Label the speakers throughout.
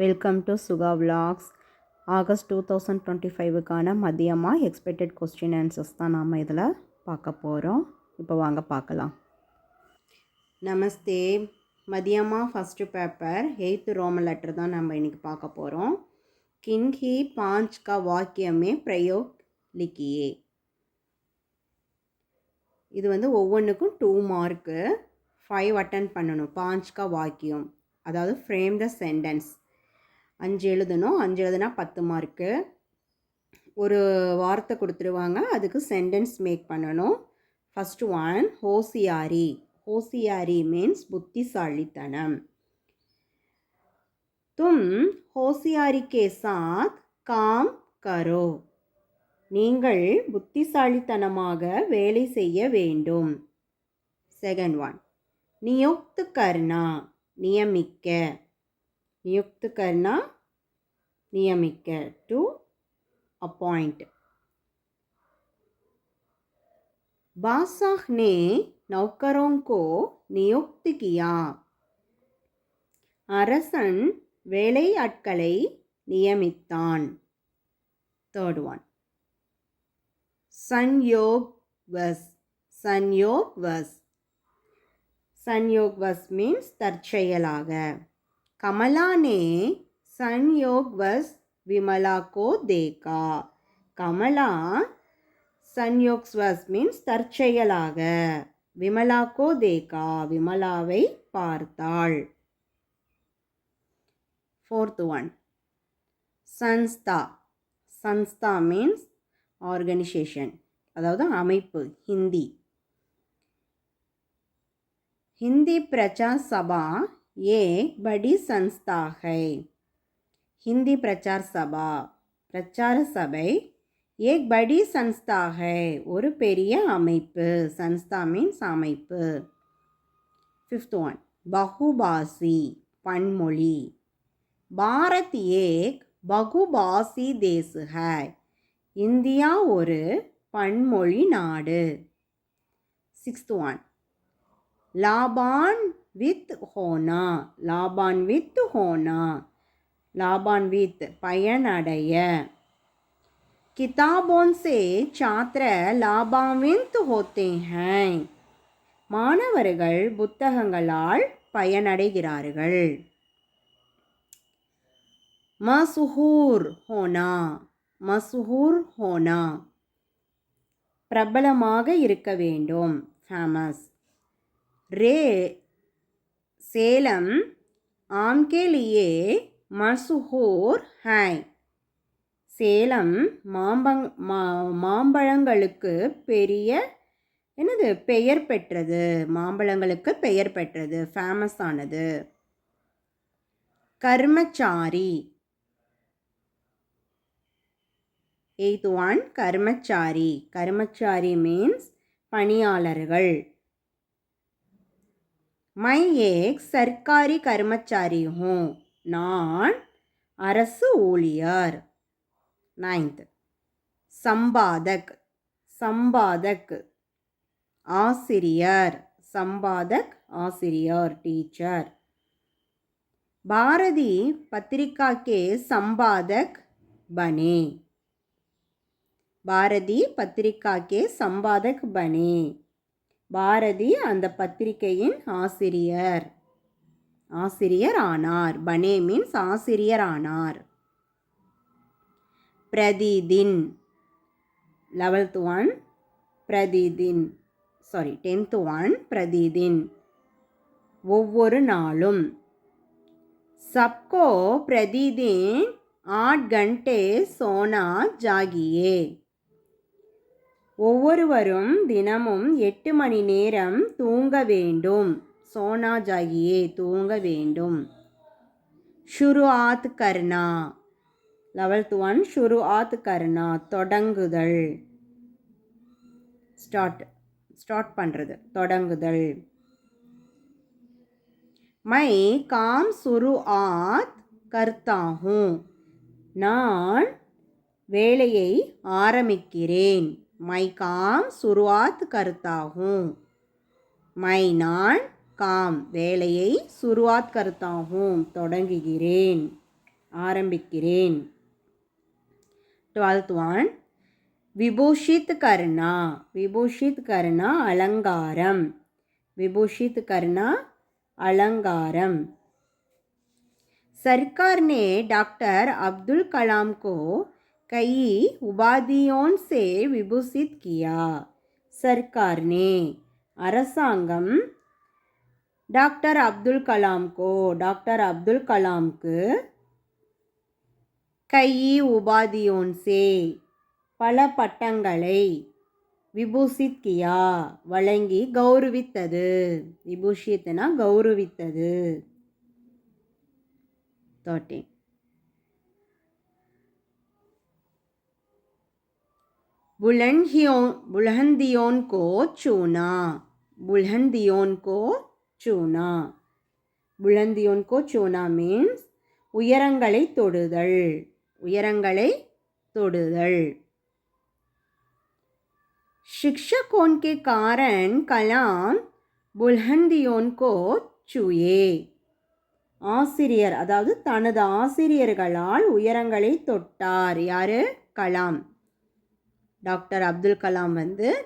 Speaker 1: Welcome to சுகா விலாக்ஸ். August 2025க்கான மதியமாக எக்ஸ்பெக்டட் கொஸ்டின் ஆன்சர்ஸ் தான் நாம் இதில் பார்க்க போகிறோம். இப்போ வாங்க பார்க்கலாம். நமஸ்தே. மதியமாக first paper 8th Roman letter தான் நம்ம இன்றைக்கி பார்க்க போகிறோம். கின்ஹி 5 का वाक्य में प्रयोग लिखिए. இது ஒவ்வொன்றுக்கும் 2 மார்க்கு, 5 அட்டன் பண்ணணும். 5 का वाक्यम அதாவது ஃப்ரேம் த சென்டென்ஸ் 5 எழுதணும். 5 எழுதுனா 10 மார்க்கு. ஒரு வார்த்தை கொடுத்துருவாங்க, அதுக்கு சென்டென்ஸ் மேக் பண்ணணும். ஃபஸ்ட்டு ஒன் ஹோசியாரி. ஹோசியாரி மீன்ஸ் புத்திசாலித்தனம். தும் ஹோசியாரி கே சாத் காம் கரோ. நீங்கள் புத்திசாலித்தனமாக வேலை செய்ய வேண்டும். செகண்ட் ஒன் நியுக்த் கர்னா. நியமிக்க. नियुक्त करना, नियमिक, टू अपॉइंट. बादशाह ने नौकरों को नियुक्त किया. அரசன் வேலையாட்களை நியமித்தான். தேர்ட் ஒன் संयोगवश. संयोगवश. संयोगवश மீன்ஸ் தற்செயலாக. कमला ने संयोगवश विमला को देखा. कमला संयोगवश मीन्स தற்செயலாக विमला को देखा. विमलाவை பார்த்தாள். फोर्थ वन संस्था. संस्था மீன்ஸ் ஆர்கனைசேஷன், அதாவது அமைப்பு. हिंदी. हिंदी प्रचार सभा एक बड़ी संस्था है. हिंदी प्रचार सभा, प्रचार सभை एक बड़ी संस्था है, ஒரு பெரிய அமைப்பு. संस्था மீன்ஸ் அமைப்பு. फिफ्थ वन बहुभाषी. பன்மொழி. भारत एक बहुभाषी देश है. இந்தியா ஒரு பன்மொழி நாடு. सिक्स्थ वन लाभान वित्त होना. लाभान्वित होना. लाभान्वित பயனடைய. किताबों से छात्र लाभान्वित होते हैं. மாணவர்கள் புத்தகங்களால் பயனடைகிறார்கள். मशहूर होना. मशहूर होना பிரபலமாக இருக்க வேண்டும். ஃபேமஸ். ரே சேலம் आम के लिए मशहूर है. சேலம் மாம்பழங்களுக்கு பெரிய பெயர் பெற்றது. மாம்பழங்களுக்கு பெயர் பெற்றது, ஃபேமஸ் ஆனது. கர்மச்சாரி. எய்த் ஒன் கர்மச்சாரி. கர்மச்சாரி மீன்ஸ் பணியாளர்கள். मैं एक सरकारी कर्मचारी हूँ. நான் அரசு ஊழியர். नाइन्थ संपादक. संपादक ஆசிரியர். संपादक ஆசிரியர், टीचर. भारती पत्रिका के संपादक बने. பாரதி பத்திரிகா கே சம்பாதக் பனே. பாரதி அந்த பத்திரிகையின் ஆசிரியர். ஆசிரியர் ஆனார். பனே மீன்ஸ் ஆசிரியர் ஆனார். பிரதிதின். 11th one பிரதிதின். 10th ஒன் பிரதிதின் ஒவ்வொரு நாளும். सबको प्रतिदिन 8 घंटे सोना चाहिए. ஒவ்வொருவரும் தினமும் 8 மணி நேரம் தூங்க வேண்டும். சோனா ஜாகியே தூங்க வேண்டும். ஷுருஆத் கர்னா. 11th ஒன் ஷுருஆத் கர்னா தொடங்குதல். ஸ்டார்ட் பண்ணுறது, தொடங்குதல். மை காம் சுருஆத் கர்த்தா ஹூ. நான் வேலையை ஆரம்பிக்கிறேன். மை காம் சுருஆத் கர்த்தா ஹூ. மை நான், काम வேலையை சுருவாத் கர்த்தா ஹூம் தொடங்குகிறேன். ஆரம்பிக்கிறேன். 12th one. விபூஷித் கர்னா. விபூஷித் கர்னா அலங்காரம். विभूषित करना अलंकारम. सरकार ने डॉक्टर अब्दुल कलाम को कई उपाधियों से विभूषित किया. सरकार ने அரசாங்கம் டாக்டர் அப்துல் கலாம்க்கு கை உபாதியோன் சே பல பட்டங்களை விபூஷித் கியா வழங்கி கௌரவித்தது. விபூஷித்னா கௌரவித்தது. 13. बुलंदियों को चूना. बुलंदियों को चूना. बुलंदियों को चूना means உயரங்களை தொடுதல். உயரங்களை தொடுதல். शिक्षकों के कारण कलाम बुलंदियों को छुए. ஆசிரியர் அதாவது தனது ஆசிரியர்களால் உயரங்களை தொட்டார். யாரு? கலாம். டாக்டர் அப்துல் கலாம்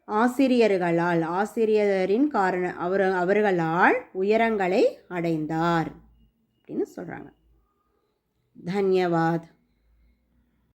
Speaker 1: ஆசிரியரின் அவர்களால் உயரங்களை அடைந்தார் அப்படின்னு சொல்கிறாங்க. தன்யவாத்.